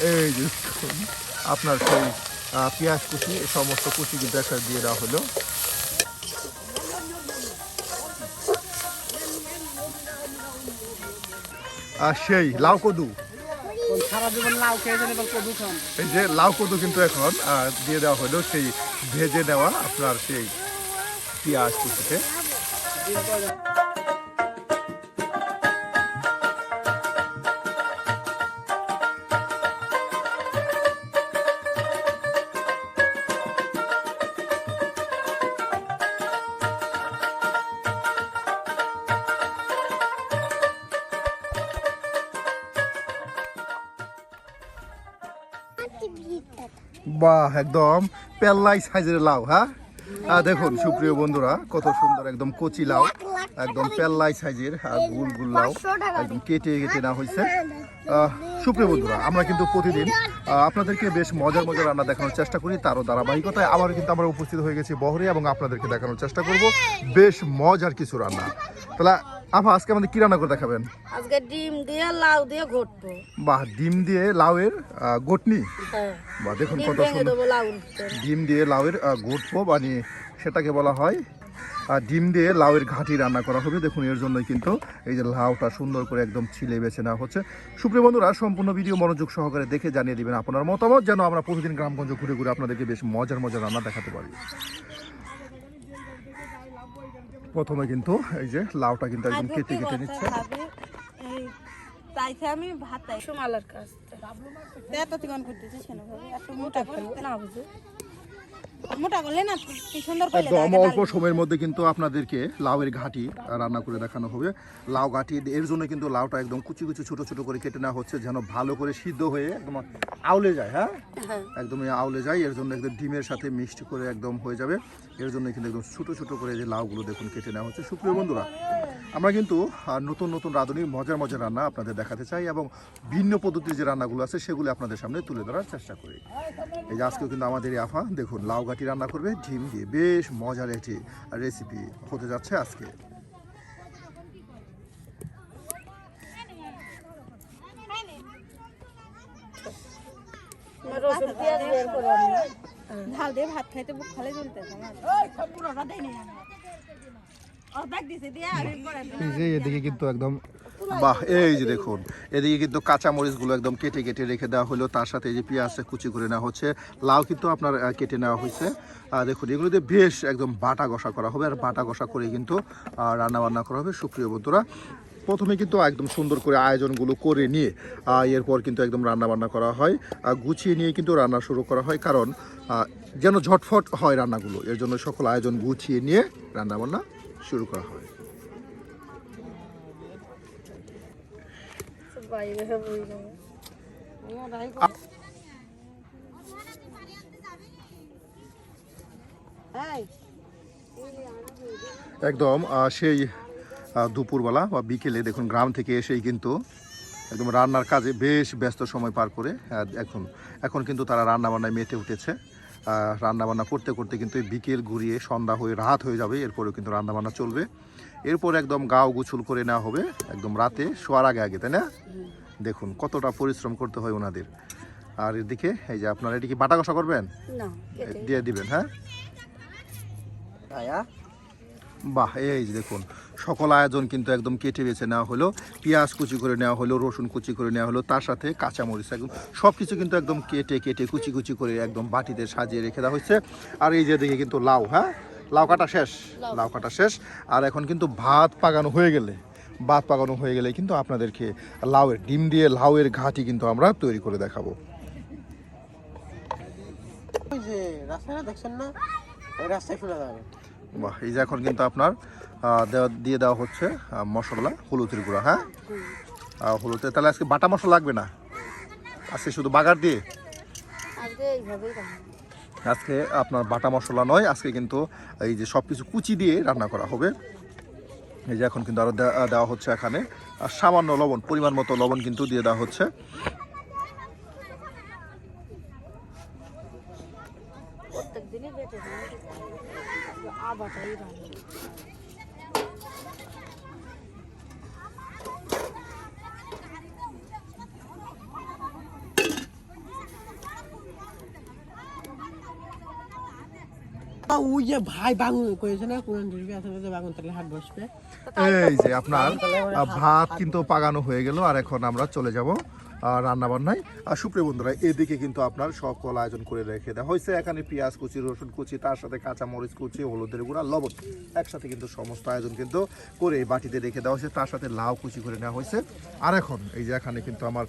এই যে আপনার সেই পেঁয়াজ কুচি সমস্ত কুচি কিন্তু একসাথে দিয়ে দেওয়া হলো। আর সেই লাউ কদু, এই যে লাউ কদু কিন্তু এখন দিয়ে দেওয়া হলো সেই ভেজে দেওয়া আপনার সেই পেঁয়াজ কুচিতে। বাহ, একদম পেল্লাই সাইজের লাউ। হ্যাঁ, দেখুন সুপ্রিয় বন্ধুরা, কত সুন্দর একদম কচি লাউ, একদম পেল্লাই সাইজের গুল গুল লাউ একদম কেটে কেটে নেওয়া হয়েছে। সুপ্রিয় বন্ধুরা, আমরা কিন্তু প্রতিদিন আপনাদেরকে বেশ মজার মজার রান্না দেখানোর চেষ্টা করি, তারও ধারাবাহিকতায় আবার কিন্তু আমরা উপস্থিত হয়ে গেছি বহরে এবং আপনাদেরকে দেখানোর চেষ্টা করব বেশ মজার কিছু রান্না। তাহলে আপা, আজকে আমাদের কি রান্না করে দেখাবেন? আজকে ডিম দিয়ে লাউ দিয়ে ঘটবো। বাহ, ডিম দিয়ে লাউয়ের ঘটনি। বাহ, দেখুন কত সুন্দর ডিম দিয়ে লাউয়ের ঘটবো, মানে সেটাকে বলা হয় ডিম দিয়ে লাউয়ের ঘাটি রান্না করা হবে। দেখুন এর জন্যই কিন্তু এই যে লাউটা সুন্দর করে একদম ছিলে বেছে নেওয়া হচ্ছে। সুপ্রিয় বন্ধুরা, সম্পূর্ণ ভিডিও মনোযোগ সহকারে দেখে জানিয়ে দিবেন আপনার মতামত, যেন আমরা প্রতিদিন গ্রামগঞ্জ ঘুরে ঘুরে আপনাদেরকে বেশ মজার মজার রান্না দেখাতে পারি। প্রথমে কিন্তু এই যে লাউটা কিন্তু একদম কেটে কেটে নিচ্ছে। আমি ভাত সুমালার কাছ একদম অল্প সময়ের মধ্যে কিন্তু আপনাদেরকে লাউয়ের ঘাটি রান্না করে দেখানো হবে। লাউ ঘাটি এর জন্য কিন্তু লাউটা একদম কুচি কুচি ছোট ছোট করে কেটে নেওয়া হচ্ছে, যেন ভালো করে সিদ্ধ হয়ে একদম আউলে যায়। হ্যাঁ, একদমই আউলে যায়, এর জন্য একদম ডিমের সাথে মিক্সড করে একদম হয়ে যাবে। এর জন্য কিন্তু একদম ছোট ছোট করে যে লাউগুলো দেখুন কেটে নেওয়া হচ্ছে। সুপ্রিয় বন্ধুরা, আমরা কিন্তু নতুন নতুন রাঁধুনি মজার মজার রান্না আপনাদের দেখাতে চাই এবং ভিন্ন পদ্ধতির যে রান্নাগুলো আছে সেগুলো আপনাদের সামনে তুলে ধরার চেষ্টা করি। এই যে আজকেও কিন্তু আমাদের এই আফা দেখুন লাউ ঘাটি রান্না করবে ডিম দিয়ে, বেশ মজার একটি রেসিপি হতে যাচ্ছে আজকে। ঝাল দিয়ে ভাত খাইতে বুক খালে চলতেছে। এদিকে কিন্তু একদম বাহ, এই যে দেখুন এদিকে কিন্তু কাঁচা মরিচগুলো একদম কেটে কেটে রেখে দেওয়া হলো, তার সাথে এই যে পেঁয়াজটা কুচি করে নেওয়া হচ্ছে, লাউ কিন্তু আপনার কেটে নেওয়া হয়েছে। দেখুন এগুলো দিয়ে বেশ একদম বাটা ঘষা করা হবে, আর বাটা ঘষা করে কিন্তু রান্না বান্না করা হবে। সুপ্রিয় বন্ধুরা, প্রথমে কিন্তু একদম সুন্দর করে আয়োজনগুলো করে নিয়ে এরপর কিন্তু একদম রান্না বান্না করা হয়, গুছিয়ে নিয়ে কিন্তু রান্না শুরু করা হয়, কারণ যেন ঝটফট হয় রান্নাগুলো, এর জন্য সকল আয়োজন গুছিয়ে নিয়ে রান্না বান্না শুরু করা হয়। একদম সেই দুপুরবেলা বা বিকেলে দেখুন গ্রাম থেকে এসেই কিন্তু একদম রান্নার কাজে বেশ ব্যস্ত সময় পার করে এখন কিন্তু তারা রান্নাবান্নায় মেতে উঠেছে। রান্নাবান্না করতে করতে কিন্তু বিকেল ঘুরিয়ে সন্ধ্যা হয়ে রাত হয়ে যাবে, এরপরেও কিন্তু রান্নাবান্না চলবে। এরপর একদম গাও গোছল করে নেওয়া হবে একদম রাতে শোয়ার আগে আগে, তাই না? দেখুন কতটা পরিশ্রম করতে হয় ওনাদের। আর এদিকে এই যে আপনারা এদিকে বাটা কষা করবেন, দিয়ে দিবেন। হ্যাঁ, বাহ, এই যে দেখুন সকল আয়োজন কিন্তু একদম কেটে বেছে নেওয়া হলো, পেঁয়াজ কুচি করে নেওয়া হলো, রসুন কুচি করে নেওয়া হলো, তার সাথে কাঁচামরিচ একদম সব কিছু কিন্তু একদম কেটে কেটে কুচি কুচি করে একদম বাটিতে সাজিয়ে রেখে দেওয়া হয়েছে। আর এই যে দেখে কিন্তু লাউ, হ্যাঁ লাউ কাটা শেষ, লাউ কাটা শেষ। আর এখন কিন্তু ভাত পাকানো হয়ে গেলে কিন্তু আপনাদেরকে লাউয়ের ডিম দিয়ে লাউয়ের ঘাটি কিন্তু আমরা তৈরি করে দেখাবো। বাহ, এই যে এখন কিন্তু আপনার দিয়ে দেওয়া হচ্ছে মশলা, হলুদের গুঁড়া। হ্যাঁ, হলুদের, তাহলে আজকে বাটা মশলা লাগবে না, আজকে শুধু বাগার দিয়ে, আজকে আপনার বাটা মশলা নয়, আজকে কিন্তু এই যে সব কিছু কুচি দিয়ে রান্না করা হবে। এই যে এখন কিন্তু আরও দেওয়া হচ্ছে এখানে আর সামান্য লবণ, পরিমাণ মতো লবণ কিন্তু দিয়ে দেওয়া হচ্ছে। ওই যে ভাই বাগুন করেছে না কোরআন শরীফে আছে যে বাগুন তাহলে হাট বসবে। এই যে আপনার ভাত কিন্তু পাকানো হয়ে গেল, আর এখন আমরা চলে যাব রান্না বান্নায়। আর সুপ্রিয় বন্ধুরা, এদিকে কিন্তু আপনার সকল আয়োজন করে রেখে দেওয়া হয়েছে। এখানে পেঁয়াজ কুচি, রসুন কুচি, তার সাথে কাঁচা মরিচ কুচি, হলুদের গুঁড়া, লবণ একসাথে কিন্তু সমস্ত আয়োজন কিন্তু করে বাটিতে রেখে দেওয়া হয়েছে। তার সাথে লাউ কুচি করে নেওয়া হয়েছে। আর এখন এই যে এখানে কিন্তু আমার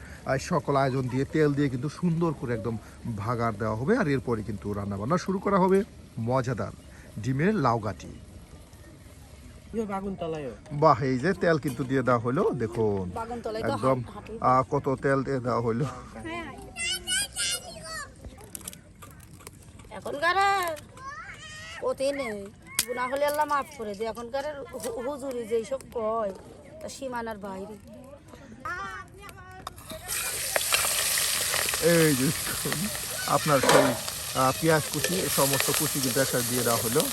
সকল আয়োজন দিয়ে তেল দিয়ে কিন্তু সুন্দর করে একদম ভাগার দেওয়া হবে। আর এরপরে কিন্তু রান্না বান্না শুরু করা হবে মজাদার ডিমের লাউ গাটি। বাগুন তলায় বাহ, এই যে তেল কিন্তু দিয়ে দেওয়া হলো, দেখুন বাগুনতলায় তো একদম কত তেল দিয়ে দেওয়া হলো। এখনকার অতি নেই, গুনাহ হলে আল্লাহ মাফ করে দেয়। এখনকার হুজুরি যেসব কয় তা সীমানার বাইরে। এই যে দেখুন, আপনার সেই পেঁয়াজ কুচি, এই সমস্ত কুচি কিন্তু একসাথে দিয়ে দেওয়া হলো।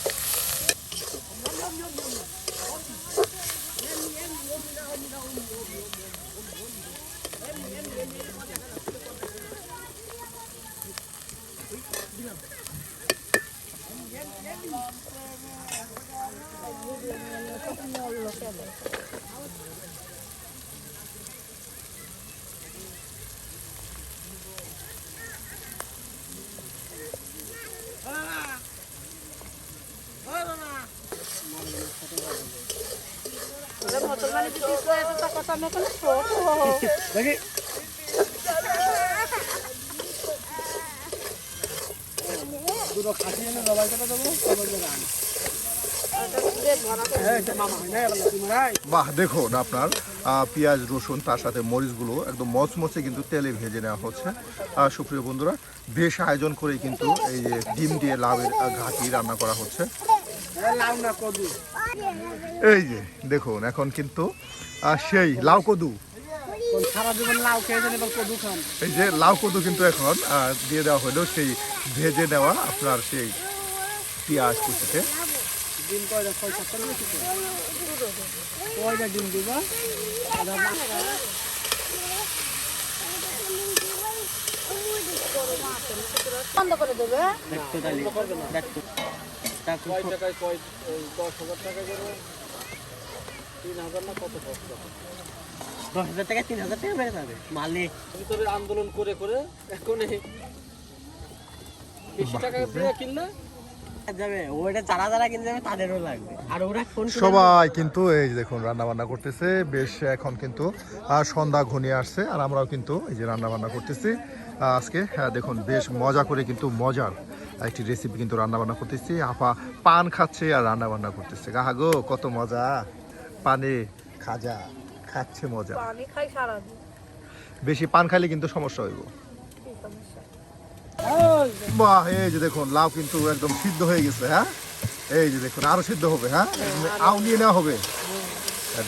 মুসলমানের দিকে এটা কথা আমি কোনো ছোট দেখি দুটো খাসি এনে জবাই করে দেবো তারপর রান মামা হয় না এবার বাহ, দেখুন আপনার পেঁয়াজ রসুন তার সাথে মরিচগুলো একদম মচমচে কিন্তু তেলে ভেজে নেওয়া হচ্ছে। সুপ্রিয় বন্ধুরা, বেশ আয়োজন করে কিন্তু এই যে ডিম দিয়ে লাউয়ের ঘাটি রান্না করা হচ্ছে। লাউ না কদু এই যে দেখুন, এখন কিন্তু সেই লাউ কদু, সারা জীবন লাউ খেয়েছেন এবার কদু খান। এই যে লাউ কদু কিন্তু এখন দিয়ে দেওয়া হলো সেই ভেজে নেওয়া আপনার সেই পেঁয়াজ কুচিতে। ডিম কয়টা 6-7টা নিয়েছি তো কয়টা ডিম দিবা বন্ধ করে দেবে। দেখতে তাহলে দেখতে কয় টাকায় 10,000 টাকা করে 3,000 না কত কষ্ট 10,000 টাকা 3,000 টাকা বেড়ে যাবে মালিক। তুমি তবে আন্দোলন করে করে এখন বেশি টাকা দিয়ে কিনলে যাবে ওইটা যারা যারা কিনতে যাবে তাদেরও লাগবে। আর ওরা কোন সবাই কিন্তু এই যে দেখুন রান্না বান্না করতেছে। বেশ এখন কিন্তু সন্ধ্যা ঘনিয়ে আসছে, আর আমরাও কিন্তু এই যে রান্না বান্না করতেছি আজকে। দেখুন বেশ মজা করে কিন্তু মজার একটি রেসিপি কিন্তু রান্না বান্না করতেছি। আপা পান খাচ্ছে আর রান্না বান্না করতেছে। গাহা গো, কত মজা! পানে খাজা খাচ্ছে, মজা। পানি খাই সারাদিন, বেশি পান খাইলে কিন্তু সমস্যা হইব। কি সমস্যা? বাহ, এই যে দেখুন লাউ কিন্তু একদম সিদ্ধ হয়ে গেছে। হ্যাঁ, এই যে দেখুন আরো সিদ্ধ হবে। হ্যাঁ, আউ নিয়ে নেওয়া হবে।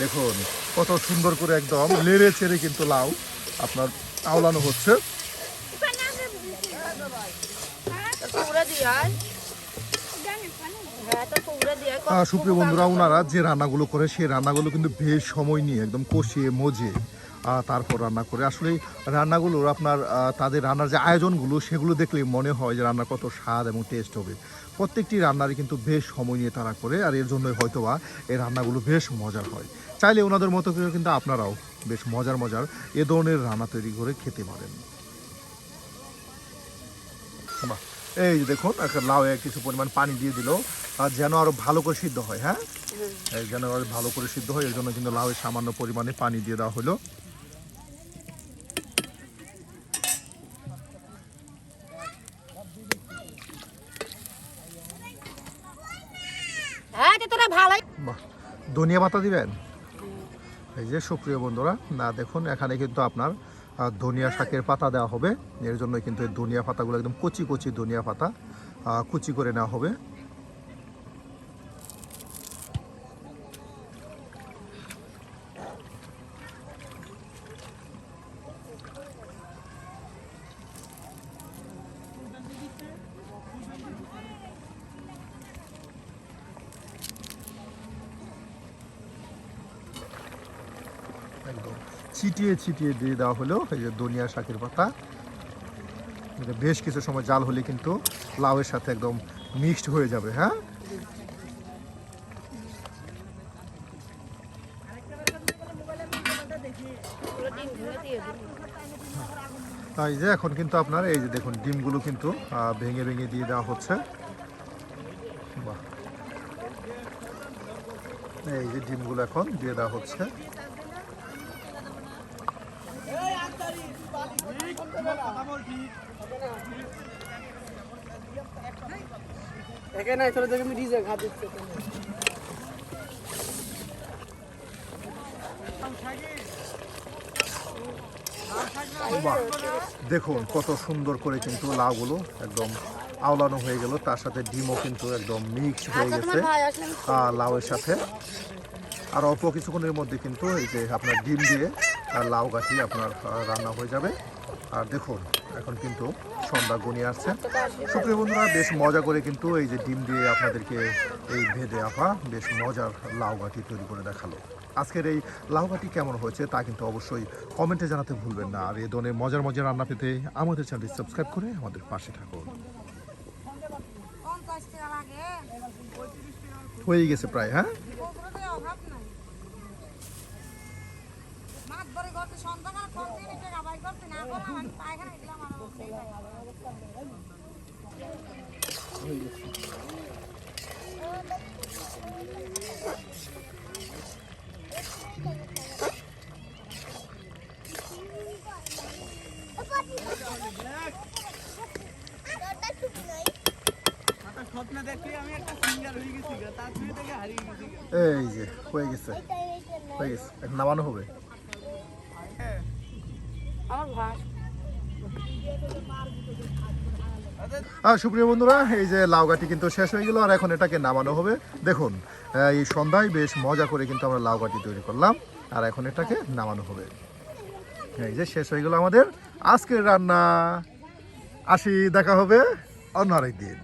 দেখুন কত সুন্দর করে একদম লেড়ে চেড়ে কিন্তু লাউ আপনার আওলানো হচ্ছে। পুরা দিয়াই হ্যাঁ, তো পুরা দিয়াই সুপ্রিয় বন্ধুরা, ওনারা যে রান্নাগুলো করে সেই রান্নাগুলো কিন্তু বেশ সময় নিয়ে একদম কষিয়ে মজে তারপর রান্না করে। আসলে রান্নাগুলোর আপনার তাদের রান্নার যে আয়োজনগুলো সেগুলো দেখলেই মনে হয় যে রান্না কত স্বাদ এবং টেস্ট হবে। প্রত্যেকটি রান্নারই কিন্তু বেশ সময় নিয়ে তারা করে, আর এর জন্যই হয়তোবা এই রান্নাগুলো বেশ মজার হয়। চাইলে ওনাদের মতো করে কিন্তু আপনারাও বেশ মজার মজার এ ধরনের রান্না তৈরি করে খেতে পারেন। বাহ, এই যে দেখুন একটা লাউয়ে কিছু পরিমাণ পানি দিয়ে দিল আর যেন আরো ভালো করে সিদ্ধ হয়। হ্যাঁ, এই যেন আরো ভালো করে সিদ্ধ হয় এর জন্য কিন্তু লাউয়ে সামান্য পরিমাণে পানি দিয়ে দেওয়া হলো। হ্যাঁ, তোরা ভালোই। বাহ, ধনিয়া পাতা দিবেন। এই যে সুপ্রিয় বন্ধুরা, না দেখুন এখানে কিন্তু আপনার ধনিয়া শাকের পাতা দেওয়া হবে। এর জন্য কিন্তু এই ধনিয়া পাতাগুলো একদম কচি কচি ধনিয়া পাতা কুচি করে নেওয়া হবে। একদম ছিটিয়ে ছিটিয়ে দিয়ে দেওয়া হলো এই যে ধনিয়া শাকের পাতা। বেশ কিছু সময় জাল হলে কিন্তু লাউয়ের সাথে একদম মিক্সড হয়ে যাবে। হ্যাঁ, এগুলো ডিম ভেঙে দিয়ে দিন। তাই যে এখন কিন্তু আপনার এই যে দেখুন ডিমগুলো কিন্তু ভেঙে ভেঙে দিয়ে দেওয়া হচ্ছে। বাহ, এই যে ডিমগুলো এখন দিয়ে দেওয়া হচ্ছে। এখানে চলে যাবে আমি ডিজে ঘাট দিচ্ছি। বাহ, দেখুন কত সুন্দর করে কিন্তু লাউগুলো একদম আওলানো হয়ে গেল, তার সাথে ডিমও কিন্তু একদম মিক্স হয়ে আচ্ছা, গেছে তোমার ভাই আসলে লাউয়ের সাথে। আর অল্প কিছুক্ষণের মধ্যে কিন্তু এই যে আপনার ডিম দিয়ে লাউ গাঠি আপনার রান্না হয়ে যাবে। আর দেখুন এখন কিন্তু সন্ধ্যা ঘনিয়ে আসছে। সুপ্রিয় বন্ধুরা, বেশ মজা করে কিন্তু এই যে ডিম দিয়ে আপনাদেরকে এই ভেদে আপা বেশ মজার লাউ গাঠি তৈরি করে দেখালো। আজকের এই লাউ গাঠি কেমন হয়েছে তা কিন্তু অবশ্যই কমেন্টে জানাতে ভুলবেন না। আর এই ধরনের মজার মজার রান্না পেতে আমাদের চ্যানেলটি সাবস্ক্রাইব করে আমাদের পাশে থাকুন। হয়ে গেছে প্রায়। হ্যাঁ, স্বপ্ন দেখে আমি একটা সিঙ্গার হয়ে গেছি, তার থেকে হারিয়ে গেছি। এই যে হয়ে গেছে, হয়ে গেছে, এখন নামানো হবে। আমার ভাই সুপ্রিয় বন্ধুরা, এই যে লাউ গাঠি কিন্তু শেষ হয়ে গেল, আর এখন এটাকে নামানো হবে। দেখুন এই সন্ধ্যায় বেশ মজা করে কিন্তু আমরা লাউ গাঠি তৈরি করলাম, আর এখন এটাকে নামানো হবে। এই যে শেষ হয়ে গেল আমাদের আজকের রান্না। আসি, দেখা হবে অন্য আরেকদিন।